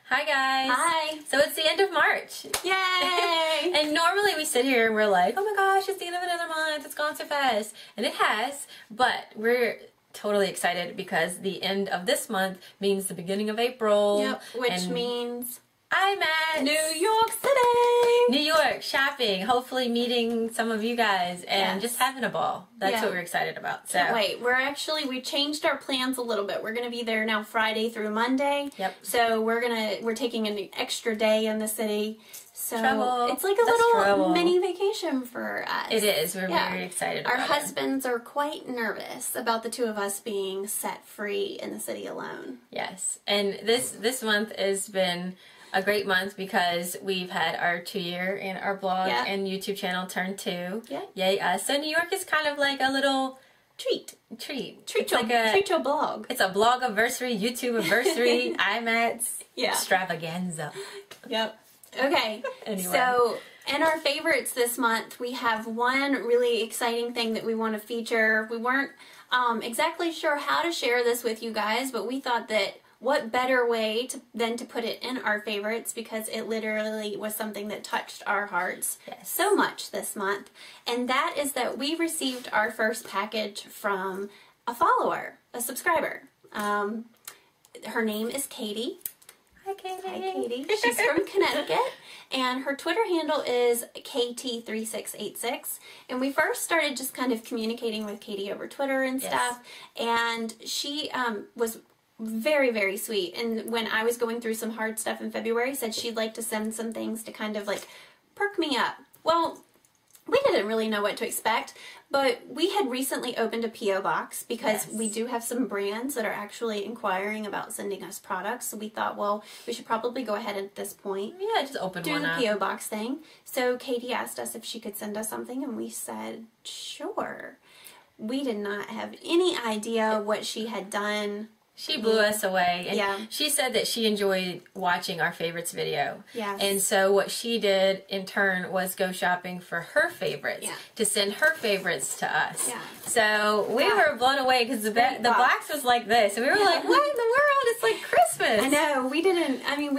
Hi guys! Hi! So it's the end of March! Yay! And normally we sit here and we're like, oh my gosh, it's the end of another month, it's gone so fast. And it has, but we're totally excited because the end of this month means the beginning of April. Yep, which means I'm at New York City! New York, shopping, hopefully meeting some of you guys and just having a ball. That's what we're excited about. So wait, we changed our plans a little bit. We're gonna be there now Friday through Monday. Yep. So we're taking an extra day in the city. So Travel. It's like a little mini vacation for us. It is. We're very excited about it. Our husbands are quite nervous about the two of us being set free in the city alone. Yes. And this month has been a great month because we've had our 2-year and our blog and YouTube channel turned 2. Yeah. Yay us. So New York is kind of like a little treat your blog. It's a blog anniversary, YouTube anniversary, IMATS extravaganza. Yep. Okay. Anyway. So in our favorites this month, we have one really exciting thing that we want to feature. We weren't exactly sure how to share this with you guys, but we thought that what better way than to put it in our favorites, because it literally was something that touched our hearts so much this month. And that is that we received our first package from a follower, a subscriber. Her name is Katie. Hi, Katie. Hi, Katie. She's from Connecticut, and her Twitter handle is KT3686. And we first started just kind of communicating with Katie over Twitter and stuff, and she was very, very sweet. And when I was going through some hard stuff in February, said she'd like to send some things to kind of like perk me up. Well, we didn't really know what to expect, but we had recently opened a P.O. box because we do have some brands that are actually inquiring about sending us products. So we thought, well, we should probably go ahead at this point. Yeah, just open one up. Do the P.O. box thing. So Katie asked us if she could send us something, and we said, sure. We did not have any idea what she had done. She blew us away, and she said that she enjoyed watching our favorites video. Yes. And so what she did in turn was go shopping for her favorites to send her favorites to us. Yeah. So we were blown away because the box was like this, and we were like, what in the world? It's like Christmas. I know. We didn't, I mean,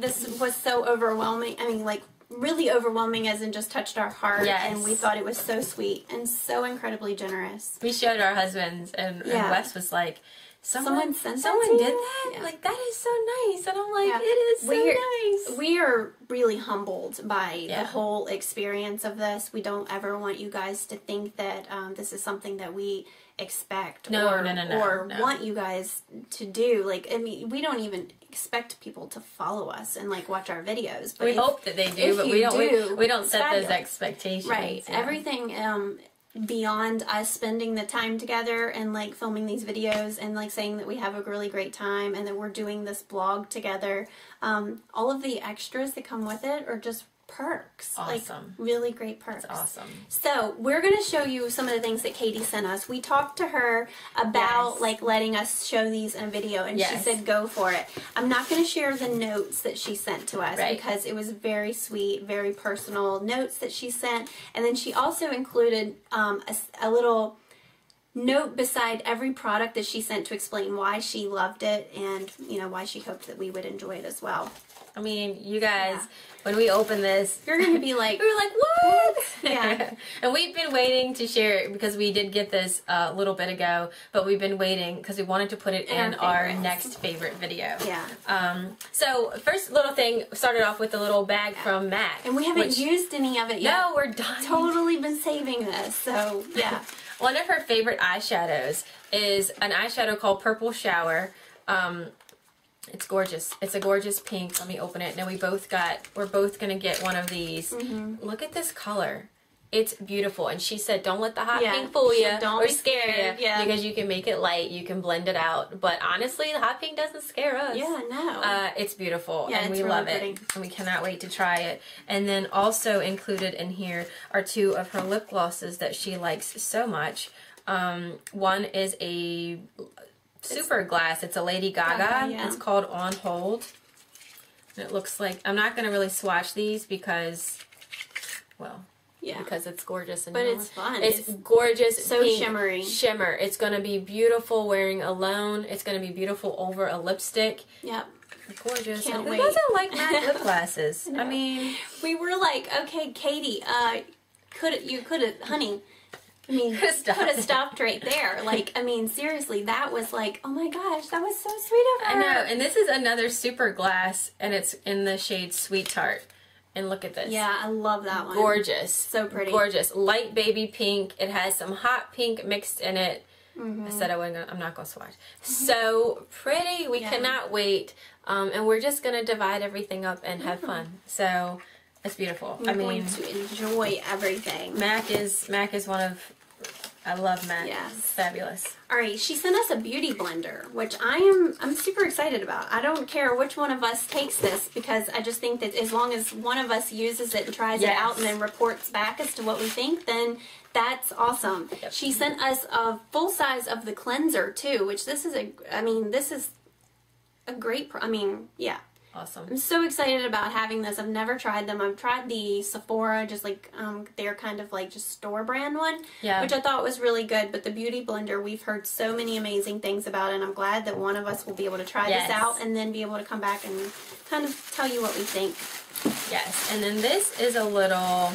this was so overwhelming. I mean, like, really overwhelming, as in just touched our heart, and we thought it was so sweet and so incredibly generous. We showed our husbands, and Wes was like, Someone did that? Yeah. Like, that is so nice. And I'm like, it is so nice. We are really humbled by the whole experience of this. We don't ever want you guys to think that this is something that we expect or want you guys to do. Like, I mean, we don't even expect people to follow us and like watch our videos. But we hope that they do, but we don't set those expectations. Right. Yeah. Everything beyond us spending the time together and like filming these videos and like saying that we have a really great time and that we're doing this blog together, all of the extras that come with it are just perks. Awesome. Like, really great perks. That's awesome. So we're going to show you some of the things that Katie sent us. We talked to her about like letting us show these in a video, and she said go for it. I'm not going to share the notes that she sent to us because it was very sweet, very personal notes that she sent. And then she also included a little note beside every product that she sent to explain why she loved it and, you know, why she hoped that we would enjoy it as well. I mean, you guys, when we open this, you're going to be like, we were like, what? Yeah. And we've been waiting to share it because we did get this a little bit ago, but we've been waiting because we wanted to put it in our next favorite video. Yeah. So first little thing, started off with a little bag from MAC. And we haven't used any of it yet. No, we're done. Totally been saving this, so yeah. One of her favorite eyeshadows is an eyeshadow called Purple Shower. It's gorgeous. It's a gorgeous pink. Let me open it. Now we're both going to get one of these. Look at this color. It's beautiful. And she said, don't let the hot pink fool you or scare you. Because you can make it light. You can blend it out. But honestly, the hot pink doesn't scare us. Yeah, no. It's beautiful. Yeah, and it's we really love pretty. it. And we cannot wait to try it. And then also included in here are 2 of her lip glosses that she likes so much. One is a super glass. It's a Lady Gaga. It's called On Hold. And it looks like, I'm not going to really swatch these because, well, because it's gorgeous. And but it's fun. It's gorgeous. So pink shimmery. Shimmer. It's going to be beautiful wearing alone. It's going to be beautiful over a lipstick. Yep. Gorgeous. Can't Who wait. doesn't like matte lip glasses? I mean, we were like, okay, Katie, honey. I mean, could have stopped right there. Like, I mean, seriously, that was like, oh my gosh, that was so sweet of her. I know. And this is another super glass, and it's in the shade Sweet Tart. And look at this. Yeah, I love that one. Gorgeous. So pretty. Gorgeous. Light baby pink. It has some hot pink mixed in it. I said I'm not going to swatch. So pretty. We cannot wait. And we're just going to divide everything up and have fun. So it's beautiful. We're going to enjoy everything. MAC is one of, I love MAC. Yes. It's fabulous. All right, she sent us a beauty blender, which I'm super excited about. I don't care which one of us takes this, because I just think that as long as one of us uses it and tries it out and then reports back as to what we think, then that's awesome. Yep. She sent us a full size of the cleanser too, which this is a great, yeah. Awesome. I'm so excited about having this. I've never tried them. I've tried the Sephora, just like their kind of like just store brand one, which I thought was really good. But the beauty blender, we've heard so many amazing things about, and I'm glad that one of us will be able to try this out and then be able to come back and kind of tell you what we think. Yes, and then this is a little,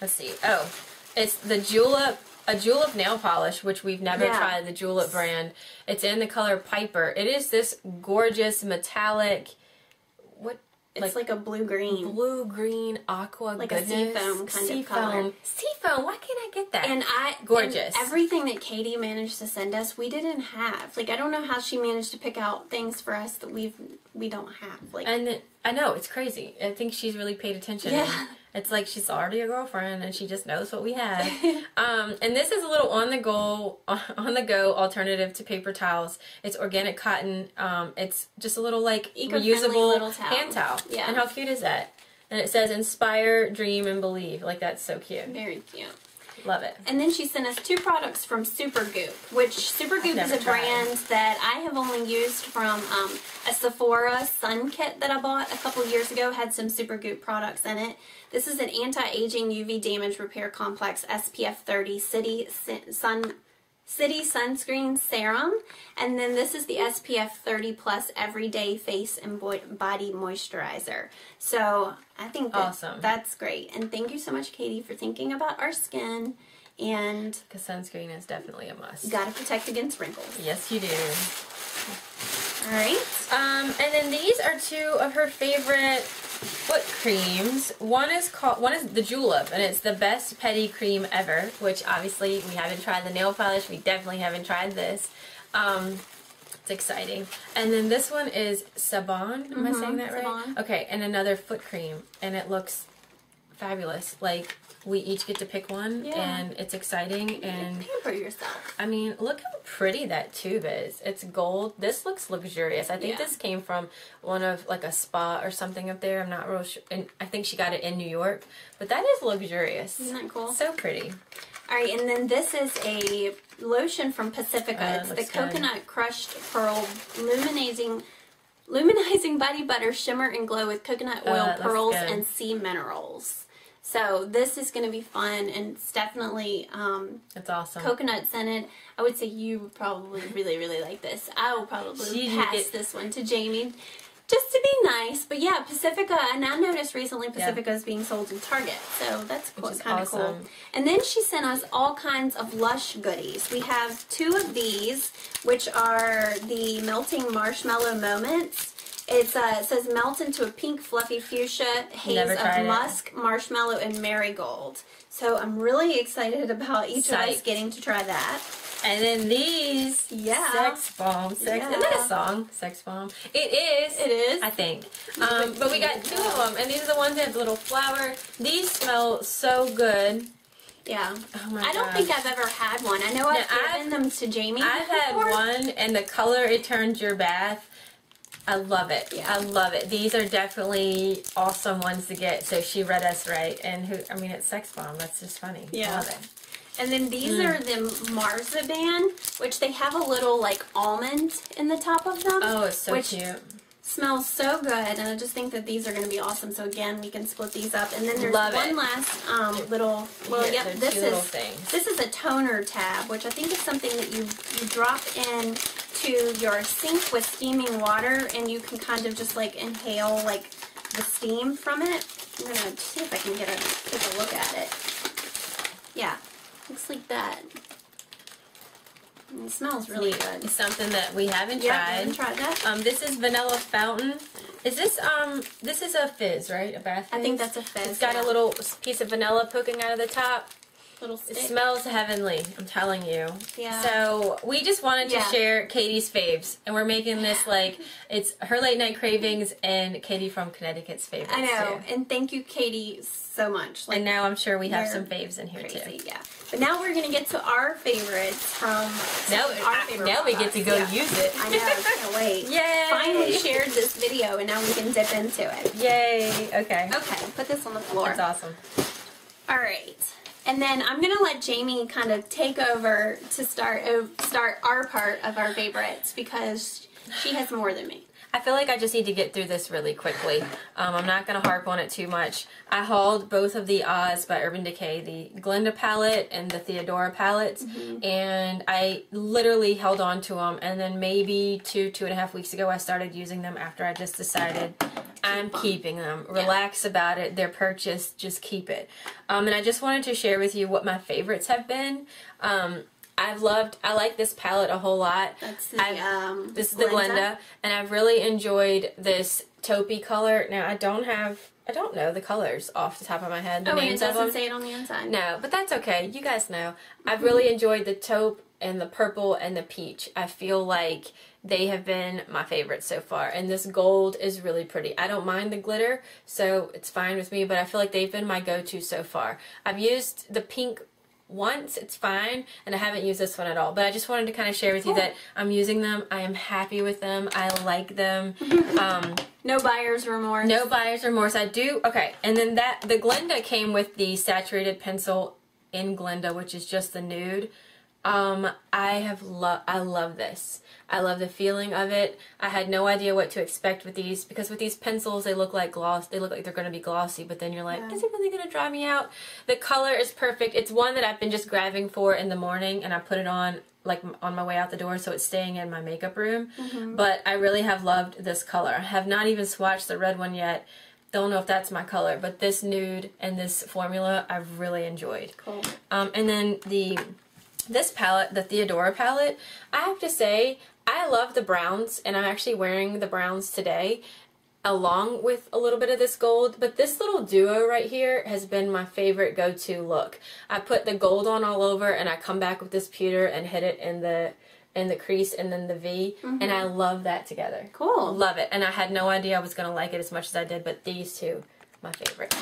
let's see. Oh, it's the Julep. A Julep nail polish, which we've never tried, the Julep brand. It's in the color Piper. It is this gorgeous metallic, it's like a blue-green aqua like goodness. A seafoam kind of color. Seafoam, why can't I get that? And gorgeous. And everything that Katie managed to send us, we didn't have. Like, I don't know how she managed to pick out things for us that we don't have. Like, and I know, it's crazy. I think she's really paid attention. Yeah. It's like she's already a girlfriend and she just knows what we have. And this is a little on the go alternative to paper towels. It's organic cotton. It's just a little like reusable little towel. hand towel. Yeah. And how cute is that? And it says inspire, dream, and believe. Like, that's so cute. Very cute. Love it. And then she sent us 2 products from Supergoop, which Supergoop is a brand that I have only used from a Sephora sun kit that I bought a couple years ago. Had some Supergoop products in it. This is an anti-aging UV damage repair complex SPF 30 City Sunscreen Serum. And then this is the SPF 30 Plus Everyday Face and Body Moisturizer. So I think that's great. And thank you so much, Katie, for thinking about our skin. And because sunscreen is definitely a must. You gotta protect against wrinkles. Yes, you do. Alright. And then these are 2 of her favorite foot creams. One is the Julep, and it's the best pedi cream ever, which obviously we haven't tried the nail polish. We definitely haven't tried this. It's exciting. And then this one is Sabon. Am I saying that right? Sabon. Okay, and another foot cream, and it looks fabulous. Like, we each get to pick one, and it's exciting. And pamper yourself. I mean, look how pretty that tube is. It's gold. This looks luxurious. I think this came from one of, like, a spa or something up there. I'm not real sure. And I think she got it in New York. But that is luxurious. Isn't that cool? So pretty. All right, and then this is a lotion from Pacifica. It's the Coconut Crushed Pearl Luminizing Body Butter Shimmer and Glow with Coconut Oil Pearls and Sea Minerals. So this is going to be fun, and it's definitely it's awesome. Coconut scented. I would say you would probably really, really like this. I will probably pass this one to Jamie just to be nice. But yeah, Pacifica, and I noticed recently Pacifica is being sold in Target. So that's kind of cool. And then she sent us all kinds of LUSH goodies. We have 2 of these, which are the Melting Marshmallow Moments. It says melt into a pink fluffy fuchsia haze of musk, marshmallow, and marigold. So I'm really excited about each of us getting to try that. And then these, Sex Bomb. Isn't that a song? Sex Bomb. It is. It is. I think. But we got 2 of them, and these are the ones that have the little flower. These smell so good. Yeah. Oh my I don't think I've ever had one. I know I've given them to Jamie I've had one, and the color it turns your bath. I love it. Yeah. I love it. These are definitely awesome ones to get. So she read us right. And it's Sex Bomb. That's just funny. Yeah. I love it. And then these are the Marzipan, which they have a little like almond in the top of them. Oh, it's so cute. Smells so good, and I just think that these are going to be awesome. So again, we can split these up. And then there's one last little. Well, this is a toner tab, which I think is something that you drop in to to your sink with steaming water, and you can kind of just like inhale like the steam from it. I'm gonna see if I can take a look at it. Yeah, looks like that. And it smells really good. It's something that we haven't tried. Yeah, I haven't tried that. This is Vanilla Fountain. Is this this is a fizz, right? A bath fizz? I think that's a fizz. It's got a little piece of vanilla poking out of the top. Little stick. It smells heavenly, I'm telling you. Yeah. So we just wanted to share Katie's faves, and we're making this like it's her late night cravings and Katie from Connecticut's favorites. I know, too. and thank you, Katie, so much. Like, and now I'm sure we have some faves in here crazy, too. Yeah. But now we're gonna get to our favorites from now we get to go use it. I know, I can't wait. Yay! Finally shared this video, and now we can dip into it. Yay! Okay. Okay, put this on the floor. That's awesome. All right. And then I'm going to let Jamie kind of take over to start our part of our favorites because she has more than me. I feel like I just need to get through this really quickly. I'm not going to harp on it too much. I hauled both of the Oz by Urban Decay, the Glinda palette and the Theodora palettes, and I literally held on to them, and then maybe 2.5 weeks ago I started using them after I just decided I'm keeping them. Relax about it. They're purchased. Just keep it. And I just wanted to share with you what my favorites have been. I like this palette a whole lot. That's this is the Glinda, and I've really enjoyed this taupey color. Now I don't know the colors off the top of my head. The names and it of them. doesn't say it on the inside. No, but that's okay. You guys know. I've really enjoyed the taupe and the purple and the peach. I feel like they have been my favorites so far, and this gold is really pretty. I don't mind the glitter, so it's fine with me, but I feel like they've been my go-to so far. I've used the pink once, it's fine, and I haven't used this one at all, but I just wanted to kind of share with you that I'm using them. I am happy with them. I like them. No buyer's remorse. No buyer's remorse. I do. Okay, and then the Glinda came with the saturated pencil in Glinda, which is just the nude. I love this. I love the feeling of it. I had no idea what to expect with these, because with these pencils they look like gloss. They look like they're going to be glossy, but then you're like, is it really going to dry me out? The color is perfect. It's one that I've been just grabbing for in the morning, and I put it on like on my way out the door, so it's staying in my makeup room. But I really have loved this color. I have not even swatched the red one yet. Don't know if that's my color, but this nude and this formula I've really enjoyed. Cool. And then this palette, the Theodora palette, I have to say, I love the browns, and I'm actually wearing the browns today along with a little bit of this gold, but this little duo right here has been my favorite go-to look. I put the gold on all over, and I come back with this pewter and hit it in the crease and then the V, and I love that together. Cool. Love it, and I had no idea I was going to like it as much as I did, but these two, my favorite.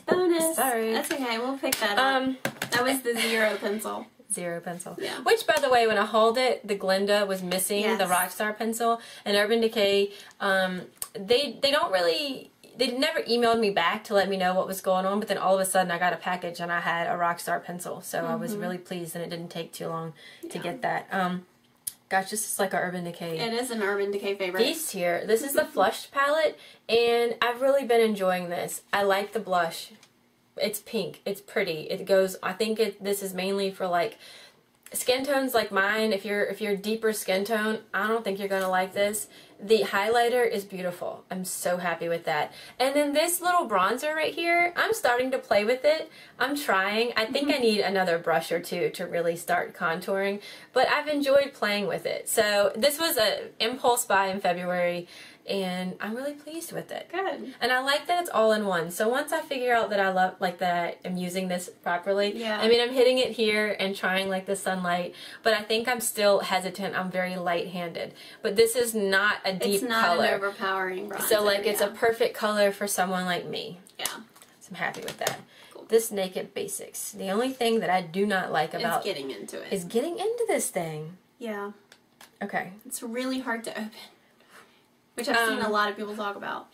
Bonus. Sorry. That's okay, we'll pick that up. That was the Zero pencil. Zero pencil. Yeah. Which, by the way, when I hauled it, the Glinda was missing the Rockstar pencil. And Urban Decay, they never emailed me back to let me know what was going on, but then all of a sudden I got a package and I had a Rockstar pencil. So I was really pleased, and it didn't take too long to get that. Gosh, this is like an Urban Decay. It is an Urban Decay favorite. These here, this is the Flushed palette, and I've really been enjoying this. I like the blush. It's pink. It's pretty. It goes, I think this is mainly for like skin tones like mine. If you're deeper skin tone, I don't think you're going to like this. The highlighter is beautiful. I'm so happy with that. And then this little bronzer right here, I'm starting to play with it. I'm trying. I think I need another brush or two to really start contouring, but I've enjoyed playing with it. So this was an impulse buy in February, and I'm really pleased with it. Good. And I like that it's all in one. So once I figure out that I love, like that I'm using this properly, I mean, I'm hitting it here and trying like the sunlight, but I think I'm still hesitant. I'm very light-handed. But this is not a deep it's not color. An overpowering bronzer. So like it's a perfect color for someone like me. Yeah. So I'm happy with that. Cool. This Naked Basics. The only thing that I do not like about is getting into it. Is getting into this thing. Yeah. Okay. It's really hard to open. Which I've seen a lot of people talk about.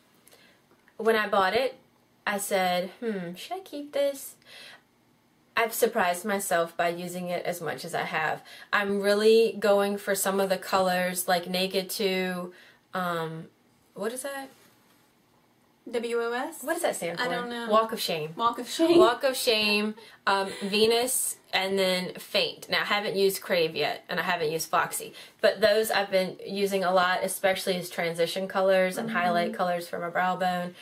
When I bought it, I said, should I keep this? I've surprised myself by using it as much as I have. I'm really going for some of the colors, like Naked 2, what is that? WOS? What does that stand for? I don't know. Walk of Shame. Walk of Shame. Walk of Shame, Venus, and then Faint. Now, I haven't used Crave yet, and I haven't used Foxy, but those I've been using a lot, especially as transition colors and highlight colors for my brow bone.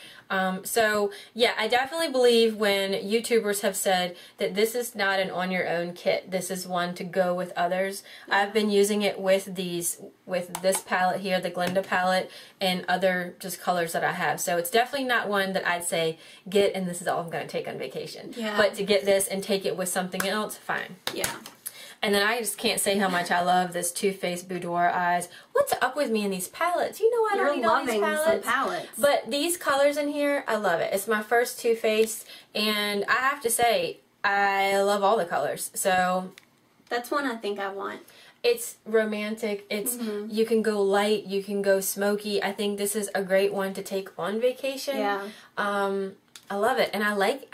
So, yeah, I definitely believe when YouTubers have said that this is not an on-your-own kit. This is one to go with others. I've been using it with this palette here, the Glinda palette, and other just colors that I have. So it's definitely not one that I'd say get, and this is all I'm going to take on vacation. Yeah. But to get this and take it with something else, fine. Yeah. And then I just can't say how much I love this Too Faced Boudoir eyes. What's up with me in these palettes? You know I don't need all these palettes. But these colors in here, I love it. It's my first Too Faced, and I have to say, I love all the colors. So that's one I think I want. It's romantic. It's you can go light, you can go smoky. I think this is a great one to take on vacation. Yeah. I love it, and I like.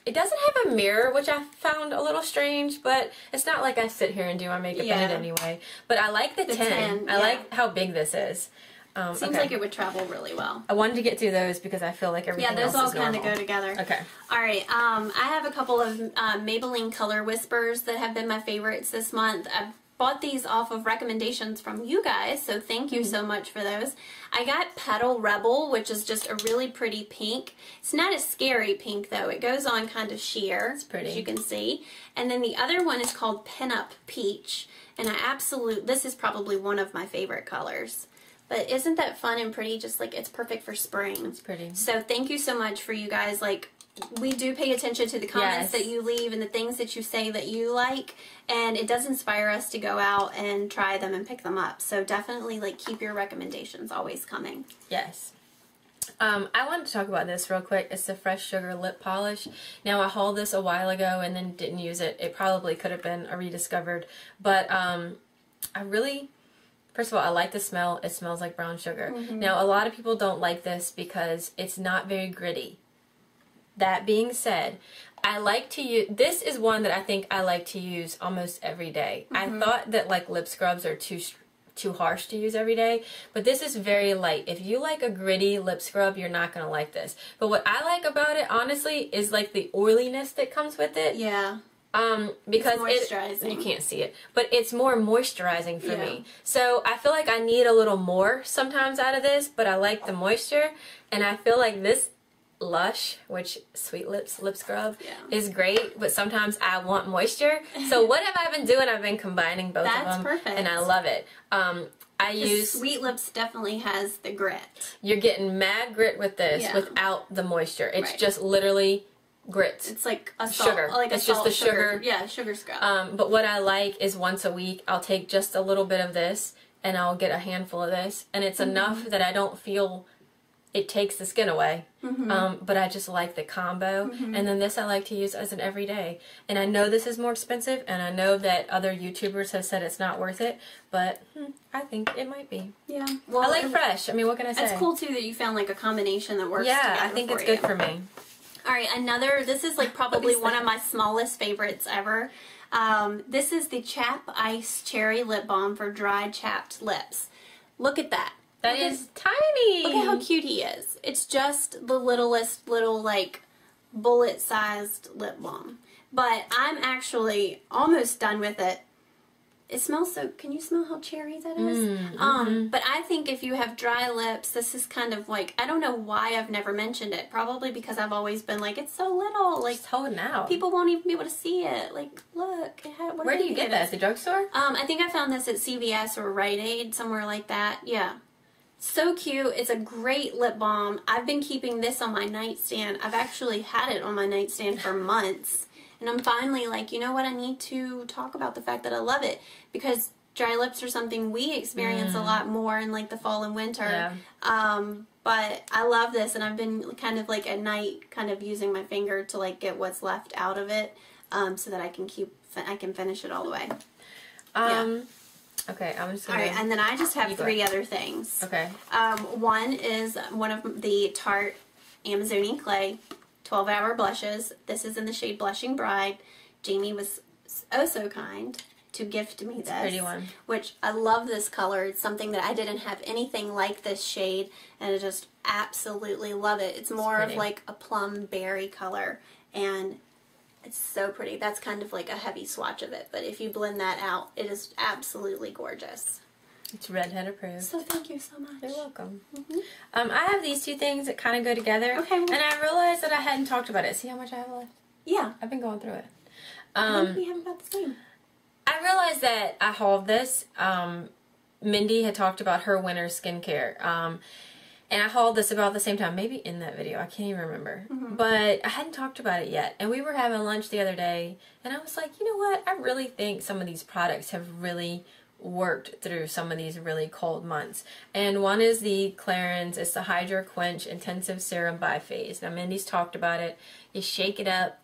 It doesn't have a mirror, which I found a little strange, but it's not like I sit here and do my makeup in it anyway. But I like the 10. I like how big this is. Seems like it would travel really well. I wanted to get through those because I feel like everything else is normal. Yeah, those all kind of go together. Okay. All right. I have a couple of Maybelline Color Whispers that have been my favorites this month. I've bought these off of recommendations from you guys, so thank you so much for those. I got Petal Rebel, which is just a really pretty pink. It's not a scary pink, though. It goes on kind of sheer, it's pretty, as you can see. And then the other one is called Pinup Peach, and this is probably one of my favorite colors. But isn't that fun and pretty? Just like, it's perfect for spring. It's pretty. So thank you so much for you guys, like, we do pay attention to the comments that you leave and the things that you say that you like, and it does inspire us to go out and try them and pick them up. So definitely, like, keep your recommendations always coming. Yes. I wanted to talk about this real quick. It's the Fresh Sugar Lip Polish. Now, I hauled this a while ago and then didn't use it. It probably could have been a rediscovered, but I really... First of all, I like the smell. It smells like brown sugar. Now, a lot of people don't like this because it's not very gritty. That being said, I like to use, this is one that I think I like to use almost every day. I thought that like lip scrubs are too harsh to use every day, but this is very light. If you like a gritty lip scrub, you're not going to like this. But what I like about it, honestly, is like the oiliness that comes with it. Yeah. Because it's moisturizing. You can't see it, but it's more moisturizing for me. So I feel like I need a little more sometimes out of this, but I like the moisture, and I feel like this Lush, which Sweet Lips lip scrub, is great, but sometimes I want moisture. So what have I been doing? I've been combining both of them. That's perfect. And I love it. I use Sweet Lips definitely has the grit. You're getting mad grit with this without the moisture. It's just literally grit. It's like a salt, sugar. like it's a just salt, the sugar. Yeah, sugar scrub. But what I like is once a week I'll take just a little bit of this and I'll get a handful of this, and it's enough that I don't feel it takes the skin away. But I just like the combo. And then this I like to use as an everyday. And I know this is more expensive, and I know that other YouTubers have said it's not worth it, but I think it might be. Yeah. Well, I like Fresh. I mean, what can I say? It's cool too that you found like a combination that works together. together I think it's good for me. All right, this is like probably one of my smallest favorites ever. This is the ChapIce Cherry Lip Balm for dry, chapped lips. Look at that. That is tiny. Look at how cute he is. It's just the littlest little, like, bullet-sized lip balm. But I'm actually almost done with it. It smells so... Can you smell how cherry that is? But I think if you have dry lips, this is kind of like... I don't know why I've never mentioned it. Probably because I've always been like, it's so little. Like, just hold it out. People won't even be able to see it. Like, look. Where do you get that? At the drugstore? I think I found this at CVS or Rite Aid, somewhere like that. Yeah. So cute. It's a great lip balm. I've been keeping this on my nightstand. I've actually had it on my nightstand for months. And I'm finally like, you know what? I need to talk about the fact that I love it. Because dry lips are something we experience a lot more in like the fall and winter. Yeah. But I love this. And I've been kind of like at night kind of using my finger to like get what's left out of it. So that I can finish it all the way. Okay, I'm just gonna... Alright, and then I just have three other things. Okay. One is one of the Tarte Amazonian Clay 12-Hour Blushes. This is in the shade Blushing Bride. Jamie was oh so kind to gift me this. It's a pretty one. Which, I love this color. It's something that I didn't have anything like this shade, and I just absolutely love it. It's more of like a plum berry color, and It's so pretty. That's kind of like a heavy swatch of it, but if you blend that out, it is absolutely gorgeous. It's redhead approved. So thank you so much. You're welcome. I have these two things that kind of go together. Okay. And I realized that I hadn't talked about it. See how much I have left? Yeah. I've been going through it. I think we have about the same. I realized that I hauled this. Mindy had talked about her winter skincare. And I hauled this about the same time. Maybe in that video. I can't even remember. But I hadn't talked about it yet. And we were having lunch the other day. And I was like, you know what? I really think some of these products have really worked through some of these really cold months. And one is the Clarins. It's the HydraQuench Intensive Serum by Faves. Now, Mindy's talked about it. You shake it up.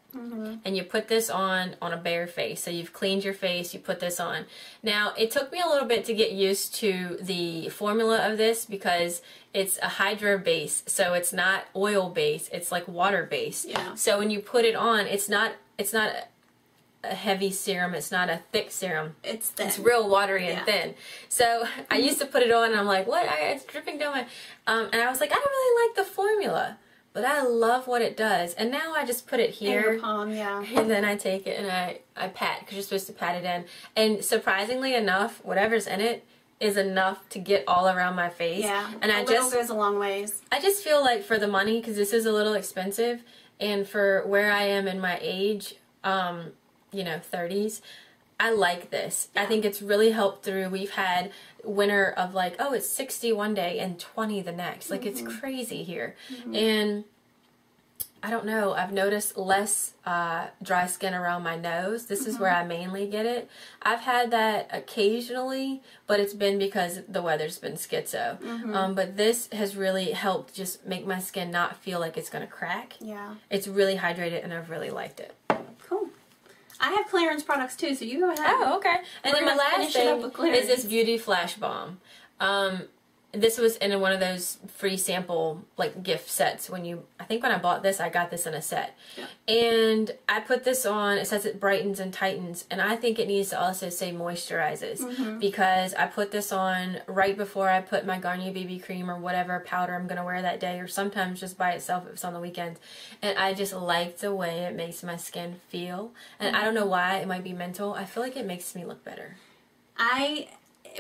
And you put this on a bare face. So you've cleaned your face, you put this on. Now, it took me a little bit to get used to the formula of this because it's a hydra base. So it's not oil base, it's like water base. Yeah. So when you put it on, it's not a heavy serum, it's not a thick serum. It's thin. It's real watery and thin. So I used to put it on and I'm like, what? It's dripping down my... and I was like, I don't really like the formula. But I love what it does. And now I just put it here. In your palm, yeah. And then I take it and I pat, because you're supposed to pat it in. And surprisingly enough, whatever's in it is enough to get all around my face. Yeah, and a little goes a long ways. I just feel like for the money, because this is a little expensive, and for where I am in my age, you know, 30s, I like this. Yeah. I think it's really helped through. We've had winter of like, oh, it's 60 one day and 20 the next. Like, it's crazy here. And I don't know, I've noticed less dry skin around my nose. This is where I mainly get it. I've had that occasionally, but it's been because the weather's been schizo. But this has really helped just make my skin not feel like it's going to crack. Yeah. It's really hydrated and I've really liked it. Cool. I have Clarins products too, so you go ahead. Oh, okay. And then my last thing is this Beauty Flash Balm. This was in one of those free sample like gift sets. I think when I bought this, I got this in a set. Yeah. And I put this on. It says it brightens and tightens, and I think it needs to also say moisturizes because I put this on right before I put my Garnier BB cream or whatever powder I'm gonna wear that day, or sometimes just by itself if it's on the weekends. And I just like the way it makes my skin feel. And I don't know why. It might be mental. I feel like it makes me look better. I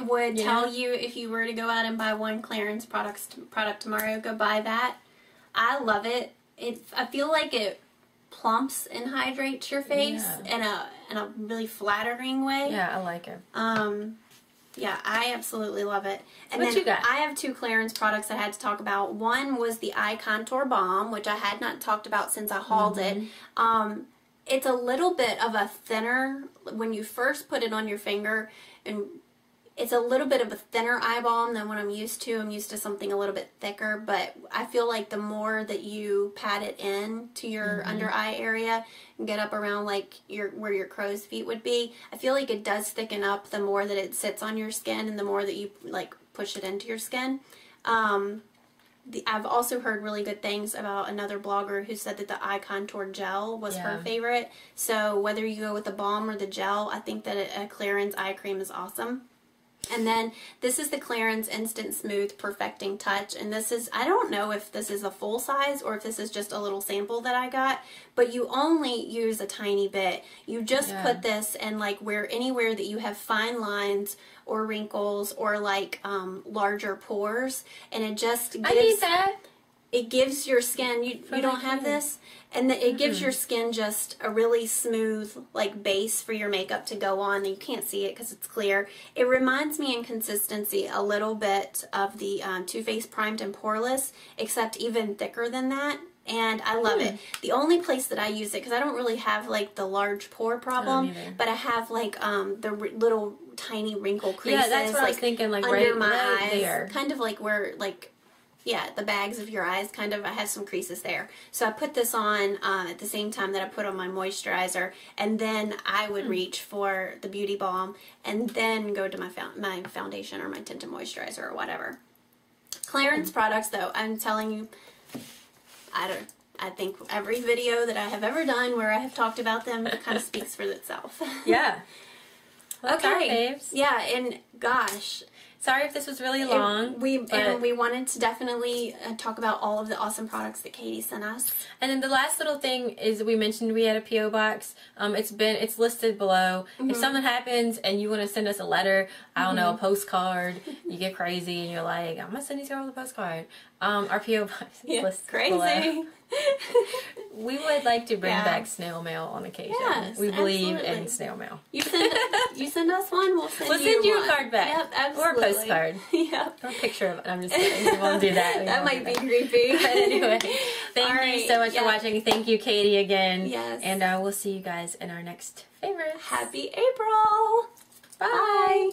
would tell you, if you were to go out and buy one Clarins product tomorrow, go buy that. I love it. I feel like it plumps and hydrates your face in a really flattering way. Yeah, I like it. Yeah, I absolutely love it. And what then you got? I have two Clarins products I had to talk about. One was the Eye Contour Balm, which I had not talked about since I hauled it. It's a little bit of a thinner, when you first put it on your finger, and it's a little bit of a thinner eye balm than what I'm used to. I'm used to something a little bit thicker, but I feel like the more that you pat it in to your under eye area and get up around like where your crow's feet would be, I feel like it does thicken up the more that it sits on your skin and the more that you like push it into your skin. I've also heard really good things about another blogger who said that the Eye Contour Gel was her favorite. So whether you go with the balm or the gel, I think that a Clarins eye cream is awesome. And then this is the Clarins Instant Smooth Perfecting Touch, and this is, I don't know if this is a full size or if this is just a little sample that I got, but you only use a tiny bit. You just put this in like anywhere that you have fine lines or wrinkles or like larger pores, and it just gives, I need that. It gives your skin, you don't have this? And it gives your skin just a really smooth like base for your makeup to go on. You can't see it because it's clear. It reminds me in consistency a little bit of the Too Faced Primed and Poreless, except even thicker than that. And I love it. The only place that I use it, because I don't really have like the large pore problem, but I have like the little tiny wrinkle creases. Yeah, that's what I was thinking, like under my right eyes, there. kind of like where like. Yeah, the bags of your eyes, kind of, I have some creases there. So I put this on at the same time that I put on my moisturizer, and then I would reach for the Beauty Balm, and then go to my foundation or my tinted moisturizer or whatever. Clarins products, though, I'm telling you, I think every video that I have ever done where I have talked about them kind of speaks for itself. Yeah. Okay. Yeah, and gosh. Sorry if this was really long. We wanted to definitely talk about all of the awesome products that Katie sent us. And then the last little thing is we mentioned we had a P.O. box. It's listed below. If something happens and you want to send us a letter, I don't know, a postcard, you get crazy and you're like, I'm gonna send these girls a postcard. Our P.O. box is listed below. We would like to bring back snail mail on occasion. Yes, we believe in snail mail. You send us one, we'll send you one. a card back. Yep, absolutely. Or a postcard. Yep. Or a picture of it. I'm just kidding. We won't do that. That might be creepy. But anyway, thank you so much for watching. Thank you, Katie, again. Yes. And we'll see you guys in our next favorites. Happy April! Bye!